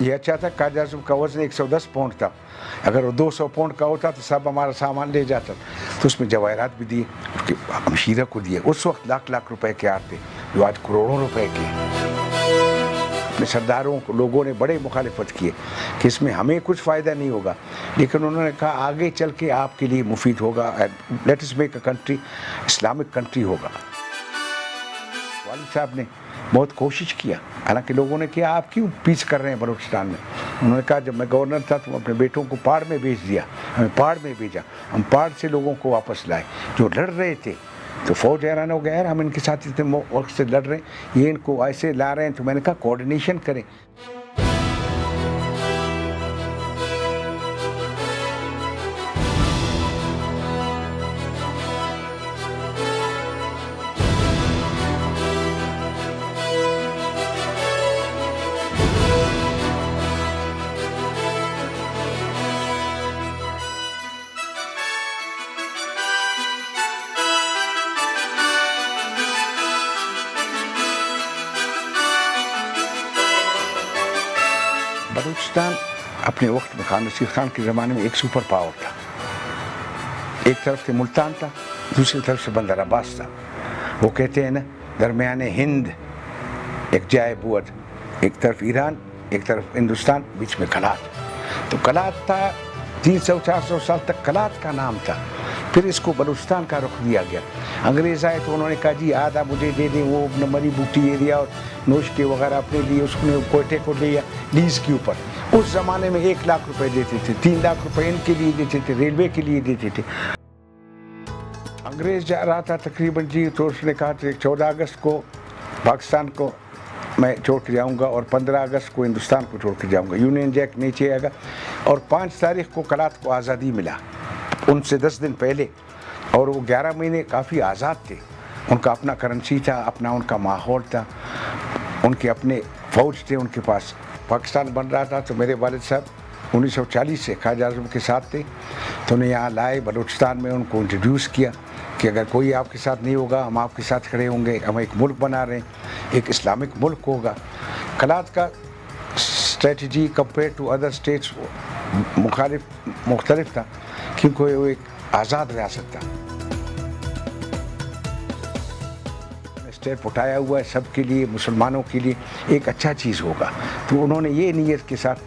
یہ اچھا تھا قائد اعظم کا وزن 110 پاؤنڈ تھا، اگر وہ 200 پاؤنڈ کا ہوتا تو سب ہمارا سامان لے جاتا، تو اس میں جواہرات بھی دیے، ہمشیرہ کو دیے۔ اس وقت لاکھ لاکھ روپے کے آتے جو آج کروڑوں روپے کے۔ اپنے سرداروں کو لوگوں نے بڑے مخالفت کیے کہ اس میں ہمیں کچھ فائدہ نہیں ہوگا، لیکن انہوں نے کہا آگے چل کے آپ کے لیے مفید ہوگا، let us make a country Islamic country ہوگا۔ والد صاحب نے بہت کوشش کیا، حالانکہ لوگوں نے کہا آپ کیوں پیچ کر رہے ہیں بلوچستان میں؟ انہوں نے کہا جب میں گورنر تھا تو اپنے بیٹوں کو پہاڑ میں بھیج دیا، ہمیں پہاڑ میں بھیجا، ہم پہاڑ سے لوگوں کو واپس لائے جو لڑ رہے تھے۔ تو فوج حیران ہو گیا، یار ہم ان کے ساتھ اتنے وقت سے لڑ رہے ہیں، یہ ان کو ایسے لا رہے ہیں، تو میں نے کہا کوآرڈینیشن کریں۔ بلوچستان اپنے وقت میں خان رشید خان کے زمانے میں ایک سپر پاور تھا، ایک طرف سے ملتان تھا، دوسری طرف سے بندر عباس تھا۔ وہ کہتے ہیں نا درمیان ہند ایک جائے بود، ایک طرف ایران ایک طرف ہندوستان، بیچ میں کلات۔ تو کلات تھا 300-400 سال تک کلات کا نام تھا، پھر اس کو بلوچستان کا رخ دیا گیا۔ انگریز آئے تو انہوں نے کہا جی آدھا مجھے دے دیں، وہ نمری بوٹی ایریا اور نوشکے وغیرہ اپنے لیے، اس نے کوئٹے کو دیا لیز کے اوپر۔ اس زمانے میں 1 لاکھ روپے دیتے تھے، 3 لاکھ روپے ان کے لیے دیتے تھے، ریلوے کے لیے دیتے تھے۔ انگریز جا رہا تھا تقریباً جی، تو اس نے کہا کہ 14 اگست کو پاکستان کو میں چھوڑ کے جاؤں گا اور 15 اگست کو ہندوستان کو چھوڑ کے جاؤں گا، یونین جیک نیچے آئے گا۔ اور 5 تاریخ کو کلات کو آزادی ملا، ان سے 10 دن پہلے، اور وہ 11 مہینے کافی آزاد تھے۔ ان کا اپنا کرنسی تھا، اپنا ان کا ماحول تھا، ان کے اپنے فوج تھے ان کے پاس۔ پاکستان بن رہا تھا تو میرے والد صاحب 1940 سے قائد اعظم کے ساتھ تھے، تو انہیں یہاں لائے بلوچستان میں، ان کو انٹروڈیوس کیا کہ اگر کوئی آپ کے ساتھ نہیں ہوگا ہم آپ کے ساتھ کھڑے ہوں گے، ہم ایک ملک بنا رہے ہیں، ایک اسلامک ملک ہوگا۔ کلات کا strategy compare to other states مختلف تھا، کیونکہ وہ ایک آزاد ریاست تھا۔ اسٹیٹ اٹھایا ہوا ہے سب کے لیے، مسلمانوں کے لیے ایک اچھا چیز ہوگا، تو انہوں نے یہ نیت کے ساتھ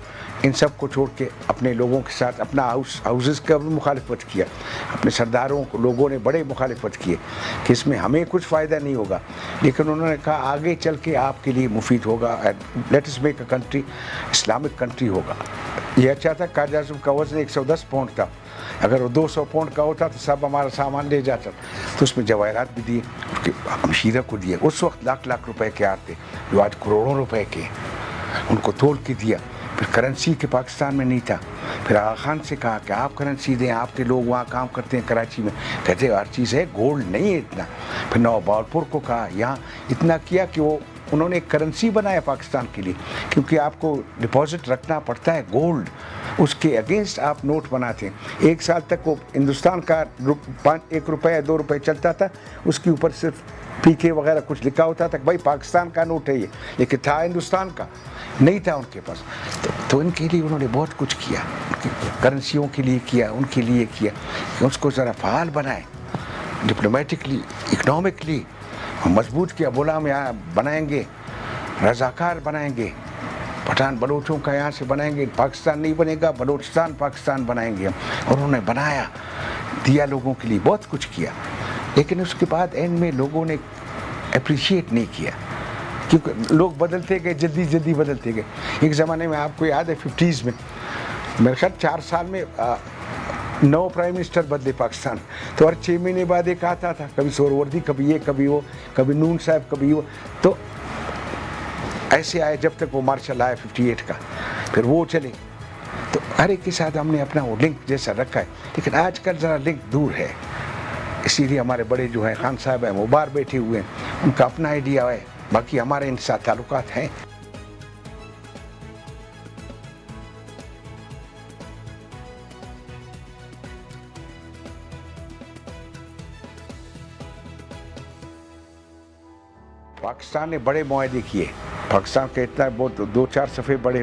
ان سب کو چھوڑ کے اپنے لوگوں کے ساتھ اپنا ہاؤسز کا بھی مخالفت کیا، اپنے سرداروں کو لوگوں نے بڑے مخالفت کیے کہ اس میں ہمیں کچھ فائدہ نہیں ہوگا، لیکن انہوں نے کہا آگے چل کے آپ کے لیے مفید ہوگا، let us make a country Islamic country ہوگا۔ یہ اچھا تھا قائد اعظم کا وزن 110 پاؤنڈ تھا، اگر وہ 200 پاؤنڈ کا ہوتا تو سب ہمارا سامان لے جاتا، تو اس میں جواہرات بھی دیے، ہمشیرہ کو دیے۔ اس وقت لاکھ لاکھ روپے کے آتے جو آج کروڑوں روپے کے، ان کو تول کے دیا۔ پھر کرنسی کے پاکستان میں نہیں تھا، پھر آغا خان سے کہا کہ آپ کرنسی دیں، آپ کے لوگ وہاں کام کرتے ہیں کراچی میں، کہتے ہر چیز ہے، گولڈ نہیں ہے اتنا۔ پھر نواب بہاولپور کو کہا، یہاں اتنا کیا کہ وہ انہوں نے ایک کرنسی بنایا پاکستان کے لیے، کیونکہ آپ کو ڈپازٹ رکھنا پڑتا ہے گولڈ، اس کے اگینسٹ آپ نوٹ بناتے ہیں۔ 1 سال تک وہ ہندوستان کا 1 روپے یا 2 روپے چلتا تھا، اس کے اوپر صرف پی کے وغیرہ کچھ لکھا ہوتا تھا کہ بھائی پاکستان کا نوٹ ہے یہ، لیکن تھا ہندوستان کا نہیں تھا ان کے پاس۔ تو ان کے لیے انہوں نے بہت کچھ کیا، کرنسیوں کے لیے کیا، ان کے لیے کیا کہ اس کو ذرا فعال بنائیں، ڈپلومیٹکلی، اکنامکلی مضبوط کیا۔ بولا ہم یہاں بنائیں گے، رضاکار بنائیں گے، پٹھان بلوچوں کا یہاں سے بنائیں گے، پاکستان نہیں بنے گا، بلوچستان پاکستان بنائیں گے ہم۔ اور انہوں نے بنایا، دیا لوگوں کے لیے، بہت کچھ کیا، لیکن اس کے بعد اینڈ میں لوگوں نے اپریشیٹ نہیں کیا، کیونکہ لوگ بدلتے گئے، جلدی بدلتے گئے۔ ایک زمانے میں آپ کو یاد ہے 50s میں میرے خیال 4 سال میں 9 پرائم منسٹر بدلے پاکستان، تو ہر 6 مہینے بعد ایک آتا تھا، کبھی سہروردی، کبھی یہ، کبھی وہ، کبھی نون صاحب، کبھی وہ، تو ایسے آئے جب تک وہ مارشل آیا 58 کا، پھر وہ چلے۔ تو ہر ایک کے ساتھ ہم نے اپنا وہ لنک جیسا رکھا ہے، لیکن آج کل ذرا لنک دور ہے، اسی لیے ہمارے بڑے جو ہیں خان صاحب ہیں وہ باہر بیٹھے ہوئے ہیں، ان کا اپنا آئیڈیا ہے، باقی ہمارے ان ساتھ تعلقات ہیں۔ پاکستان نے بڑے معاہدے کیے، پاکستان کا اتنا بہت 2-4 صفحے بڑے